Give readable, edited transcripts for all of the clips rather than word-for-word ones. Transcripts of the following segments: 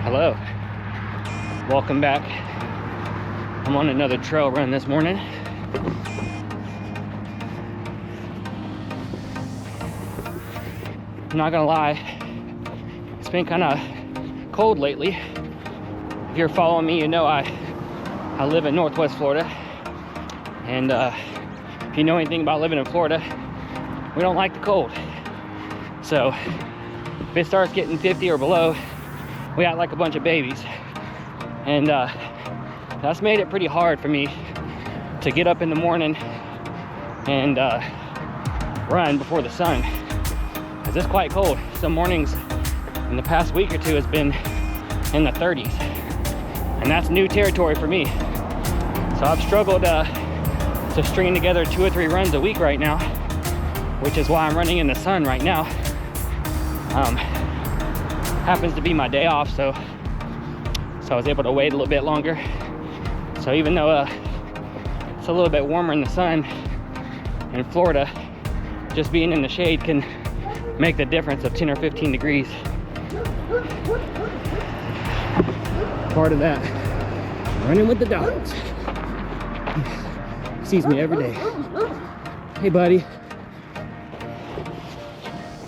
Hello, welcome back. I'm on another trail run this morning. I'm not gonna lie, it's been kind of cold lately. If you're following me, you know I live in Northwest Florida, and if you know anything about living in Florida, we don't like the cold. So if it starts getting 50 or below, we act like a bunch of babies, and that's made it pretty hard for me to get up in the morning and run before the sun, because it's quite cold. Some mornings in the past week or two has been in the 30s, and that's new territory for me. So I've struggled to string together 2 or 3 runs a week right now, which is why I'm running in the sun right now. Happens to be my day off, so I was able to wait a little bit longer. So even though it's a little bit warmer in the sun in Florida, just being in the shade can make the difference of 10 or 15 degrees. Part of that, running with the dogs. Sees me every day. Hey, buddy.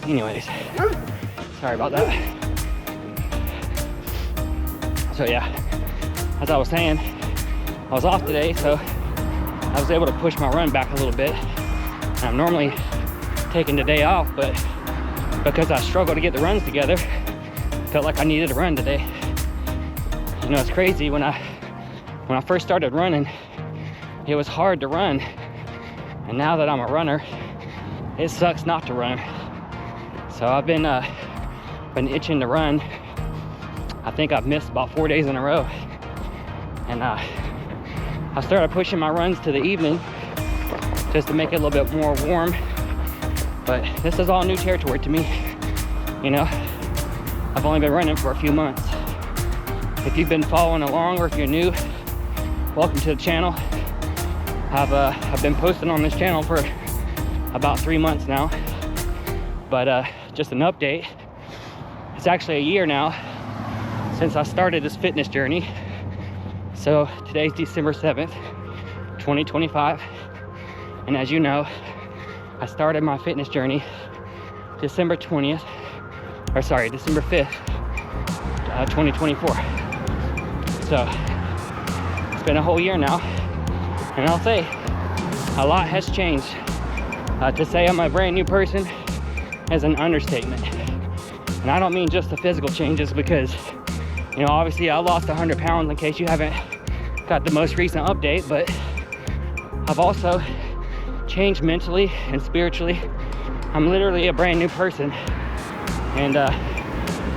Anyways, sorry about that. So yeah, as I was saying, I was off today, so I was able to push my run back a little bit. And I'm normally taking the day off, but because I struggled to get the runs together, felt like I needed to run today. You know, it's crazy, when I first started running, it was hard to run, and now that I'm a runner, it sucks not to run. So I've been itching to run. I think I've missed about 4 days in a row, and I started pushing my runs to the evening just to make it a little bit more warm. But this is all new territory to me. You know, I've only been running for a few months. If you've been following along, or if you're new, welcome to the channel. I've been posting on this channel for about 3 months now, but just an update. It's actually a year now since I started this fitness journey. So today's December 7th, 2025. And as you know, I started my fitness journey December 5th, 2024. So it's been a whole year now, and I'll say a lot has changed. To say I'm a brand new person is an understatement. And I don't mean just the physical changes, because you know, obviously I lost 100 pounds, in case you haven't got the most recent update, but I've also changed mentally and spiritually. I'm literally a brand new person, and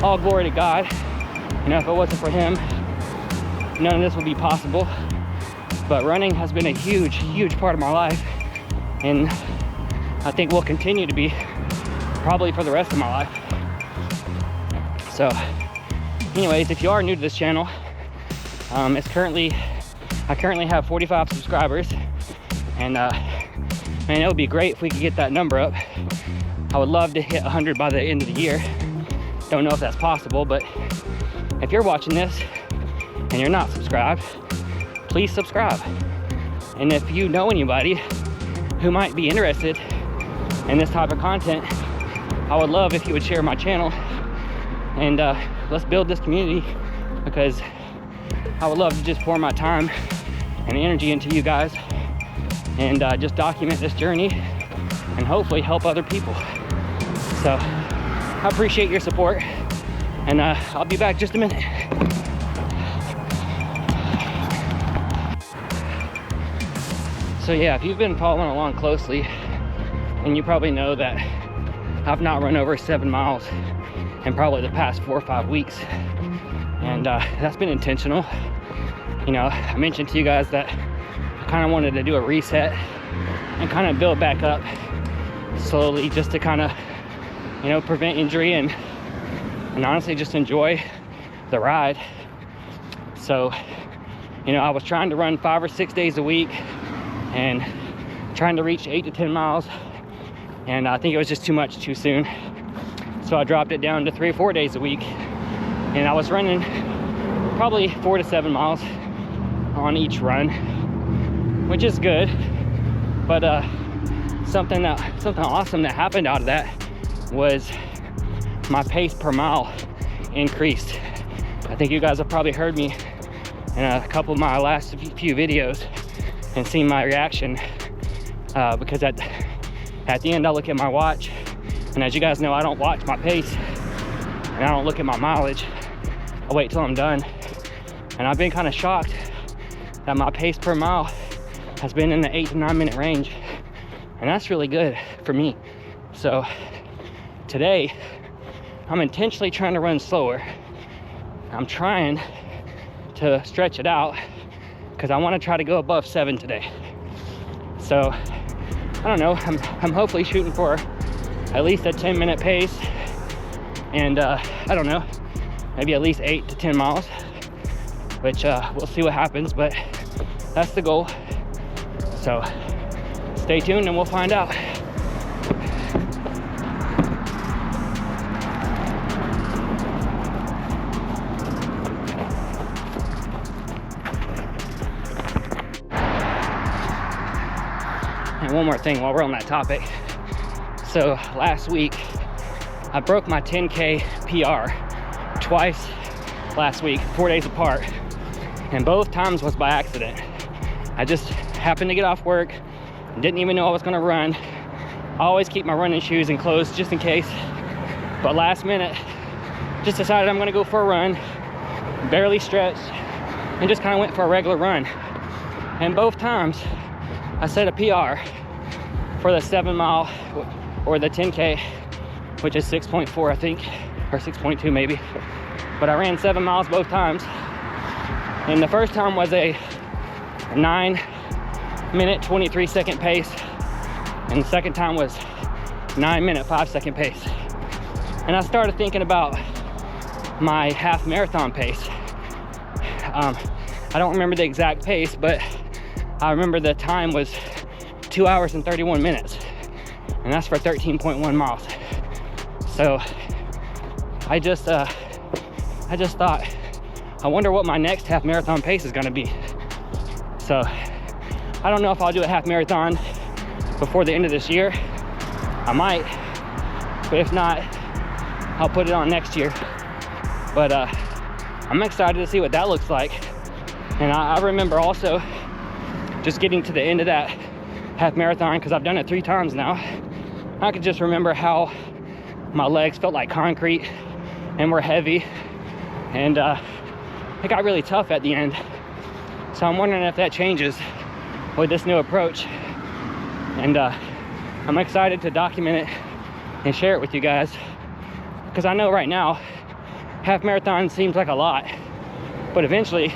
all glory to God. You know, if it wasn't for him, none of this would be possible. But running has been a huge part of my life, and I think will continue to be probably for the rest of my life. So anyways, if you are new to this channel, I currently have 45 subscribers, and man, it would be great if we could get that number up. I would love to hit 100 by the end of the year. Don't know if that's possible, but if you're watching this and you're not subscribed, please subscribe. And if you know anybody who might be interested in this type of content, I would love if you would share my channel, and let's build this community, because I would love to just pour my time and energy into you guys, and just document this journey and hopefully help other people. So I appreciate your support, and I'll be back just a minute. So yeah, if you've been following along closely, and you probably know that I've not run over 7 miles in probably the past 4 or 5 weeks, and that's been intentional. You know, I mentioned to you guys that I kind of wanted to do a reset and kind of build back up slowly, just to kind of, you know, prevent injury and honestly just enjoy the ride. So, you know, I was trying to run 5 or 6 days a week and trying to reach 8 to 10 miles, and I think it was just too much too soon. So I dropped it down to 3 or 4 days a week, and I was running probably 4 to 7 miles on each run, which is good. But something awesome that happened out of that was my pace per mile increased. I think you guys have probably heard me in a couple of my last few videos and seen my reaction, because at the end I look at my watch, and as you guys know, I don't watch my pace and I don't look at my mileage. I wait till I'm done, and I've been kind of shocked that my pace per mile has been in the 8 to 9 minute range, and that's really good for me. So today I'm intentionally trying to run slower. I'm trying to stretch it out because I want to try to go above 7 today. So I don't know, I'm hopefully shooting for at least a 10-minute pace, and I don't know, maybe at least 8 to 10 miles, which we'll see what happens, but that's the goal. So stay tuned and we'll find out. And one more thing while we're on that topic. So last week, I broke my 10K PR twice last week, 4 days apart. And both times was by accident. I just happened to get off work, didn't even know I was gonna run. I always keep my running shoes enclosed just in case. But last minute, just decided I'm gonna go for a run, barely stretched, and just kind of went for a regular run. And both times, I set a PR for the 7 mile or the 10K, which is 6.4, I think, or 6.2 maybe. But I ran 7 miles both times. And the first time was a 9-minute, 23-second pace. And the second time was 9-minute, 5-second pace. And I started thinking about my half marathon pace. I don't remember the exact pace, but I remember the time was 2 hours and 31 minutes. And that's for 13.1 miles. So I just thought, I wonder what my next half marathon pace is gonna be. So I don't know if I'll do a half marathon before the end of this year. I might, but if not, I'll put it on next year. But I'm excited to see what that looks like. And I remember also just getting to the end of that half marathon, because I've done it 3 times now. I could just remember how my legs felt like concrete and were heavy, and it got really tough at the end. So I'm wondering if that changes with this new approach, and I'm excited to document it and share it with you guys, because I know right now half marathon seems like a lot, but eventually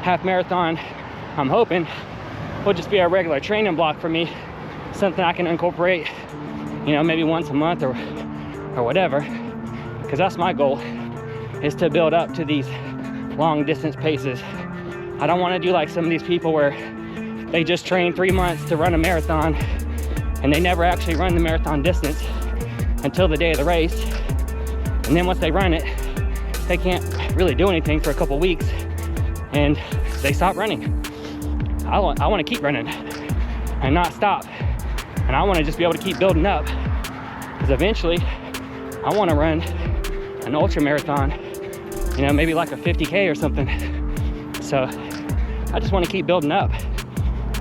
half marathon, I'm hoping, will just be a regular training block for me, something I can incorporate, you know, maybe once a month or whatever, because that's my goal, is to build up to these long distance paces. I don't want to do like some of these people where they just train 3 months to run a marathon and they never actually run the marathon distance until the day of the race, and then once they run it, they can't really do anything for a couple weeks and they stop running. I want to keep running and not stop, and I want to just be able to keep building up, because eventually I want to run an ultra marathon, you know, maybe like a 50K or something. So I just want to keep building up.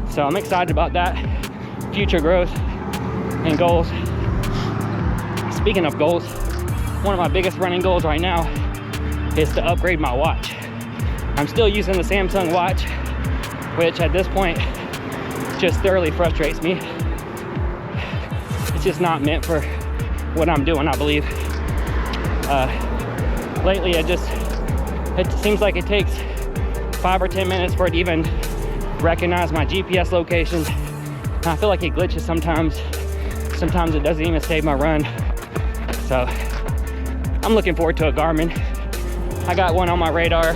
So I'm excited about that future growth and goals. Speaking of goals, one of my biggest running goals right now is to upgrade my watch. I'm still using the Samsung watch, which at this point just thoroughly frustrates me. It's just not meant for what I'm doing, I believe. Lately, it seems like it takes 5 or 10 minutes for it to even recognize my GPS locations. And I feel like it glitches sometimes. Sometimes it doesn't even save my run. So I'm looking forward to a Garmin. I got one on my radar.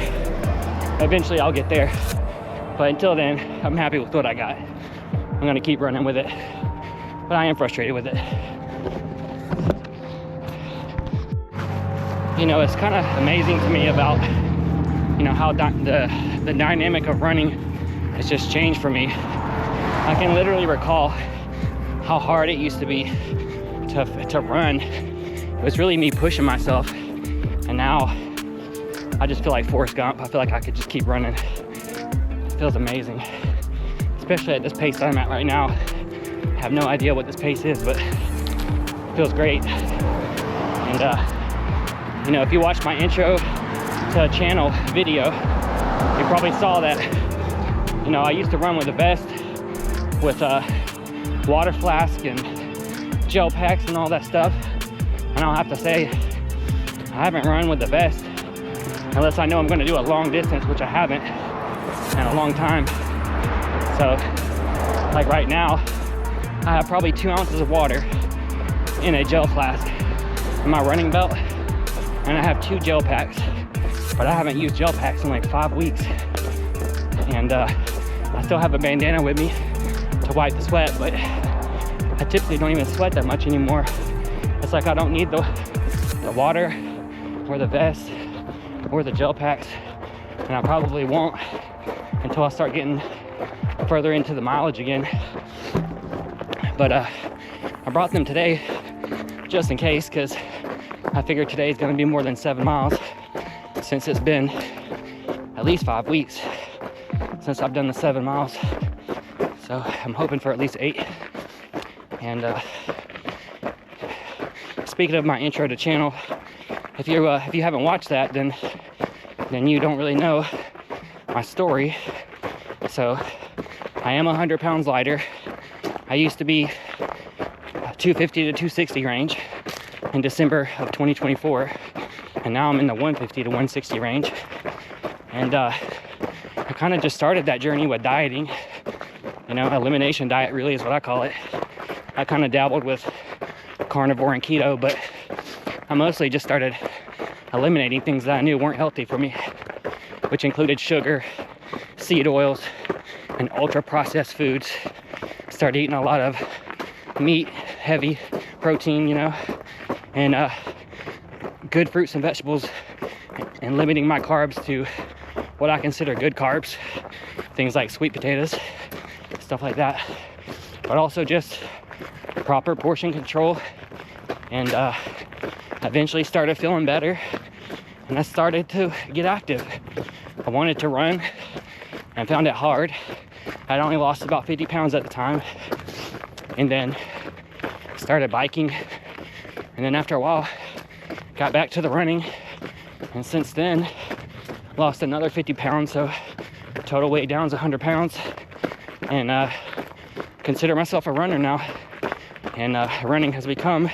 Eventually I'll get there. But until then, I'm happy with what I got. I'm gonna keep running with it. But I am frustrated with it. you know, it's kind of amazing to me about, you know, how the dynamic of running has just changed for me. I can literally recall how hard it used to be to run. It was really me pushing myself, and now I just feel like Forrest Gump. I feel like I could just keep running. It feels amazing, especially at this pace that I'm at right now. I have no idea what this pace is, but it feels great. And you know, if you watched my intro to a channel video, you probably saw that, you know, I used to run with the vest, with a water flask and gel packs and all that stuff. And I'll have to say, I haven't run with the vest unless I know I'm going to do a long distance, which I haven't in a long time. So like right now, I have probably 2 ounces of water in a gel flask in my running belt, and I have 2 gel packs, but I haven't used gel packs in like 5 weeks. And I still have a bandana with me to wipe the sweat, but I typically don't even sweat that much anymore. It's like I don't need the water or the vest or the gel packs, and I probably won't until I start getting further into the mileage again. But I brought them today just in case, because I figured today is going to be more than 7 miles, since it's been at least 5 weeks since I've done the 7 miles. So I'm hoping for at least 8. And speaking of my intro to channel, if you haven't watched that, then you don't really know my story. So I am 100 pounds lighter. I used to be 250 to 260 range in December of 2024, and now I'm in the 150 to 160 range. And I kind of just started that journey with dieting. You know, elimination diet really is what I call it. I kind of dabbled with carnivore and keto, but I mostly just started eliminating things that I knew weren't healthy for me, which included sugar, seed oils, and ultra processed foods. Started eating a lot of meat, heavy protein, you know, and good fruits and vegetables, and limiting my carbs to what I consider good carbs, things like sweet potatoes, stuff like that, but also just proper portion control. And eventually started feeling better, and I started to get active. I wanted to run and found it hard. I'd only lost about 50 pounds at the time, and then started biking, and then after a while got back to the running, and since then lost another 50 pounds, so total weight down is 100 pounds, and consider myself a runner now. And running has become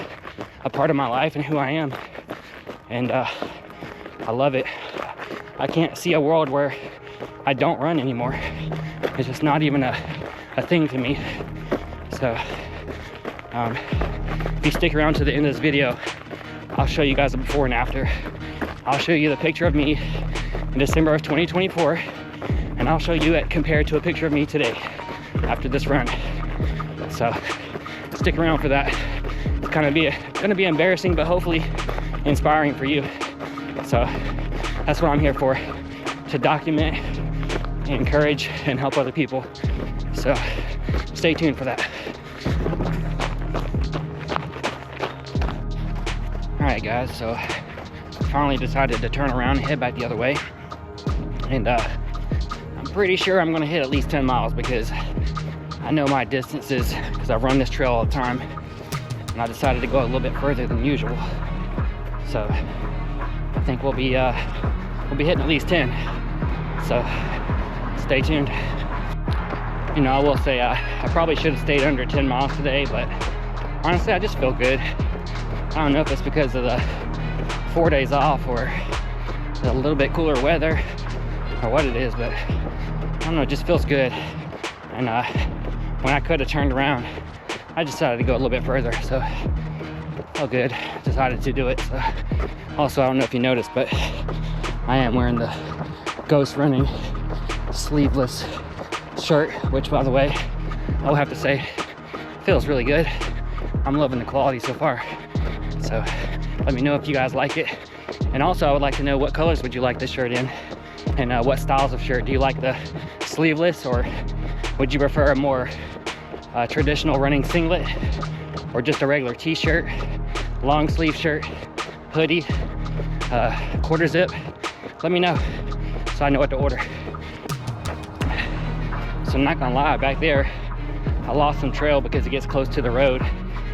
a part of my life and who I am, and I love it. I can't see a world where I don't run anymore. It's just not even a thing to me. So if you stick around to the end of this video, I'll show you guys the before and after. I'll show you the picture of me in December of 2024, and I'll show you it compared to a picture of me today after this run. So stick around for that. It's gonna be embarrassing, but hopefully inspiring for you. So that's what I'm here for, to document, encourage, and help other people. So stay tuned for that. All right, guys, so finally decided to turn around and head back the other way. And I'm pretty sure I'm gonna hit at least 10 miles because I know my distances, because I've run this trail all the time, and I decided to go a little bit further than usual. So I think we'll be hitting at least 10. So stay tuned. You know, I will say I probably should have stayed under 10 miles today, but honestly, I just feel good. I don't know if it's because of the 4 days off or the little bit cooler weather or what it is, but I don't know, it just feels good. And when I could have turned around, I decided to go a little bit further, so felt good. Decided to do it. So also, I don't know if you noticed, but I am wearing the Ghost Running sleeveless shirt, which, by the way, I will have to say feels really good. I'm loving the quality so far. So let me know if you guys like it. And also I would like to know, what colors would you like this shirt in? And what styles of shirt? Do you like the sleeveless, or would you prefer a more traditional running singlet, or just a regular t-shirt, long sleeve shirt, hoodie, quarter zip? Let me know so I know what to order. So I'm not gonna lie, back there I lost some trail because it gets close to the road,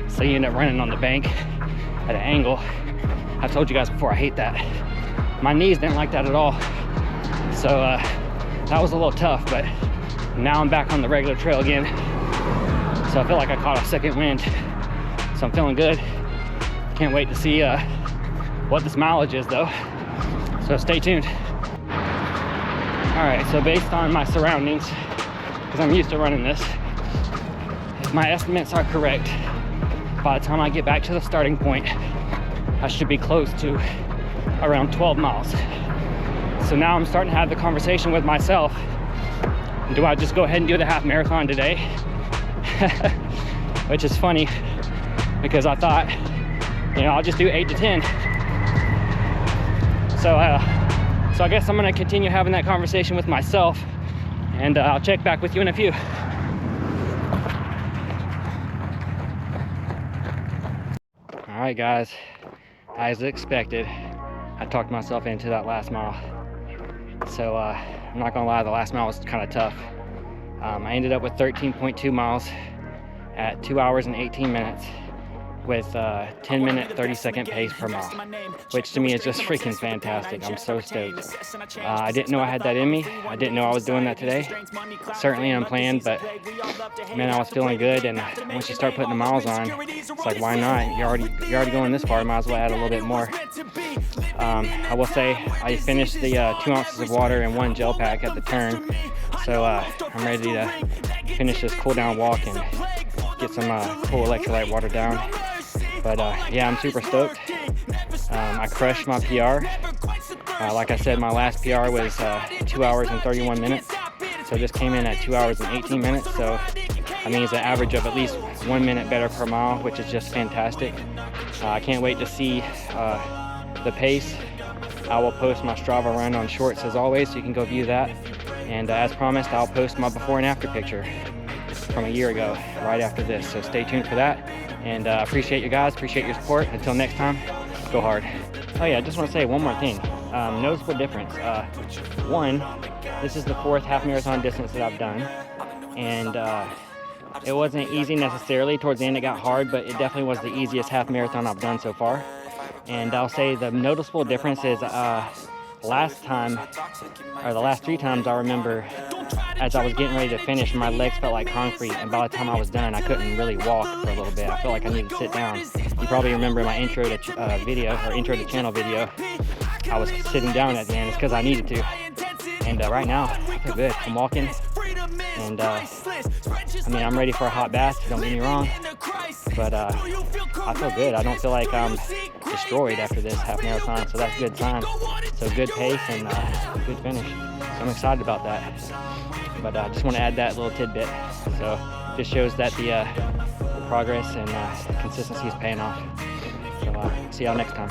so you end up running on the bank at an angle. I've told you guys before, I hate that. My knees didn't like that at all, so that was a little tough. But now I'm back on the regular trail again, so I feel like I caught a second wind, so I'm feeling good. Can't wait to see what this mileage is though, so stay tuned. All right, so based on my surroundings, because I'm used to running this, if my estimates are correct, by the time I get back to the starting point, I should be close to around 12 miles. So now I'm starting to have the conversation with myself. Do I just go ahead and do the half marathon today? Which is funny, because I thought, you know, I'll just do 8 to 10. So I guess I'm gonna continue having that conversation with myself, and I'll check back with you in a few. All right, guys, as expected, I talked myself into that last mile. So I'm not gonna lie, the last mile was kind of tough. I ended up with 13.2 miles at 2 hours and 18 minutes with 10-minute, 30-second pace per mile, which to me is just freaking fantastic. I'm so stoked. I didn't know I had that in me. I didn't know I was doing that today. Certainly unplanned, but man, I was feeling good. And once you start putting the miles on, it's like, why not? You're already going this far, might as well add a little bit more. I will say I finished the 2 ounces of water and 1 gel pack at the turn, so I'm ready to finish this cool down walk and get some cool electrolyte water down. But yeah, I'm super stoked. I crushed my PR. Like I said, my last PR was 2 hours and 31 minutes. So this came in at 2 hours and 18 minutes. So I mean, it's an average of at least 1 minute better per mile, which is just fantastic. I can't wait to see the pace. I will post my Strava run on Shorts as always, so you can go view that. And as promised, I'll post my before and after picture from a year ago right after this. So stay tuned for that. And appreciate you guys, appreciate your support. Until next time, go hard. Oh yeah, I just want to say one more thing. Noticeable difference. One, this is the 4th half marathon distance that I've done, and it wasn't easy necessarily. Towards the end it got hard, but it definitely was the easiest half marathon I've done so far. And I'll say the noticeable difference is last time, or the last 3 times, I remember as I was getting ready to finish, my legs felt like concrete, and by the time I was done, I couldn't really walk for a little bit. I felt like I needed to sit down. You probably remember my intro to video, or intro to channel video, I was sitting down at the end. It's because I needed to. And right now, I feel good. I'm walking, and I mean, I'm ready for a hot bath, don't get me wrong, but I feel good. I don't feel like I'm destroyed after this half marathon, so that's a good sign. So good pace and good finish. So I'm excited about that. But I just want to add that little tidbit. So just shows that the progress and consistency is paying off. So see y'all next time.